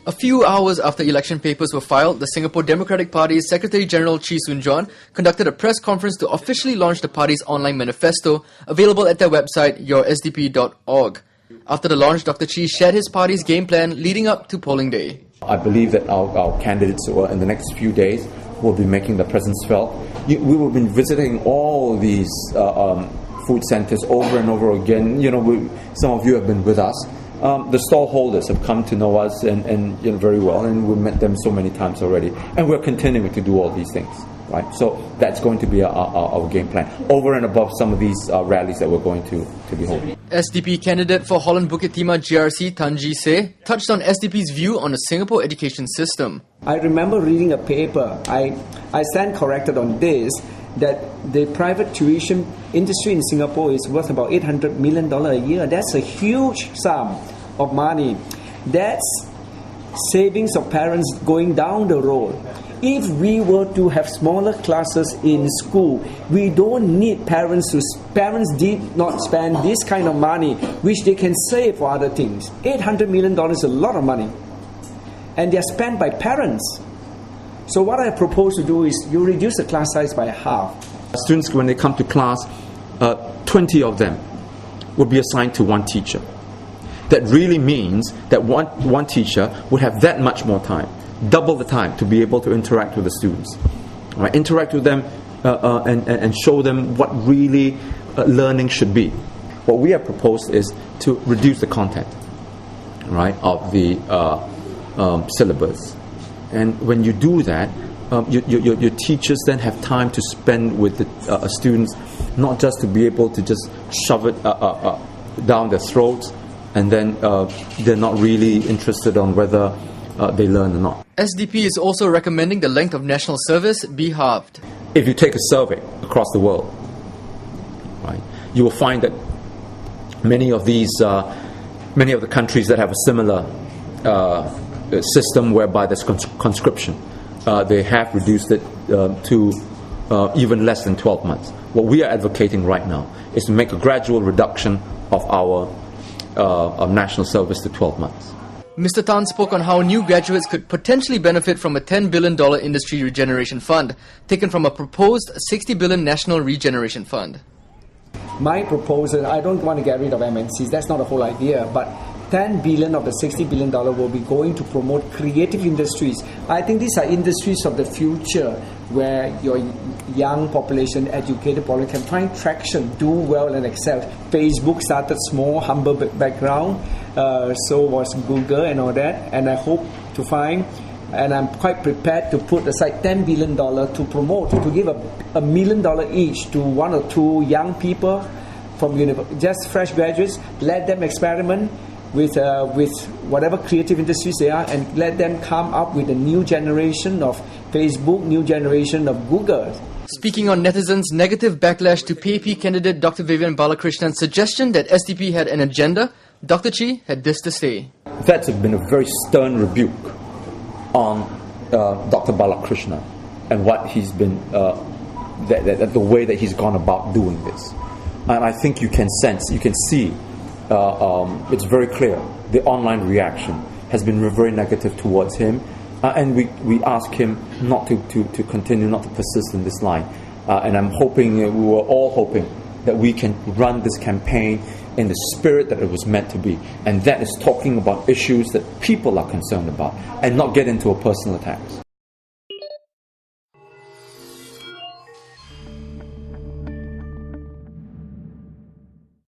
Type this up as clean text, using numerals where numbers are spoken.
A few hours after election papers were filed, the Singapore Democratic Party's Secretary-General Chee Juan conducted a press conference to officially launch the party's online manifesto, available at their website, yoursdp.org. After the launch, Dr. Chee shared his party's game plan leading up to polling day. I believe that our candidates in the next few days will be making their presence felt. We will be visiting all these food centres over and over again. Some of you have been with us. The stall holders have come to know us and very well, and we've met them so many times already. And we're continuing to do all these things, right? So that's going to be our game plan, over and above some of these rallies that we're going to be holding. SDP candidate for Holland-Bukit Timah GRC Tan Chee touched on SDP's view on the Singapore education system. I remember reading a paper, I stand corrected on this, that the private tuition industry in Singapore is worth about $800 million a year. That's a huge sum of money. That's savings of parents going down the road. If we were to have smaller classes in school, we don't need parents did not spend this kind of money, which they can save for other things. $800 million is a lot of money. And they're spent by parents. So what I propose to do is you reduce the class size by half. Students, when they come to class, 20 of them will be assigned to one teacher. That really means that one teacher would have that much more time, double the time, to be able to interact with the students. Right? Interact with them and show them what really learning should be. What we have proposed is to reduce the content, right, of the syllabus. And when you do that, your teachers then have time to spend with the students, not just to be able to just shove it down their throats, and then they're not really interested on whether they learn or not. SDP is also recommending the length of national service be halved. If you take a survey across the world, right, you will find that many of the countries that have a similar system whereby there's conscription, they have reduced it to even less than 12 months. What we are advocating right now is to make a gradual reduction of our national service to 12 months. Mr. Tan spoke on how new graduates could potentially benefit from a $10 billion industry regeneration fund, taken from a proposed $60 billion national regeneration fund. My proposal, I don't want to get rid of MNCs, that's not the whole idea, but $10 billion of the $60 billion will be going to promote creative industries. I think these are industries of the future where your young population, educated population can find traction, do well and excel. Facebook started small, humble background, so was Google and all that, and I hope to find, and I'm quite prepared to put aside $10 billion to promote, to give $1 million each to one or two young people from just fresh graduates, let them experiment with whatever creative industries they are, and let them come up with a new generation of Facebook, new generation of Google. Speaking on Netizen's negative backlash to PAP candidate Dr. Vivian Balakrishnan's suggestion that SDP had an agenda, Dr. Chee had this to say. That's been a very stern rebuke on Dr. Balakrishnan and what he's been, the way that he's gone about doing this. And I think you can sense, you can see, it's very clear, the online reaction has been very negative towards him, and we ask him not to continue, not to persist in this line. And I'm hoping, we were all hoping, that we can run this campaign in the spirit that it was meant to be, and that is talking about issues that people are concerned about, and not get into a personal attacks.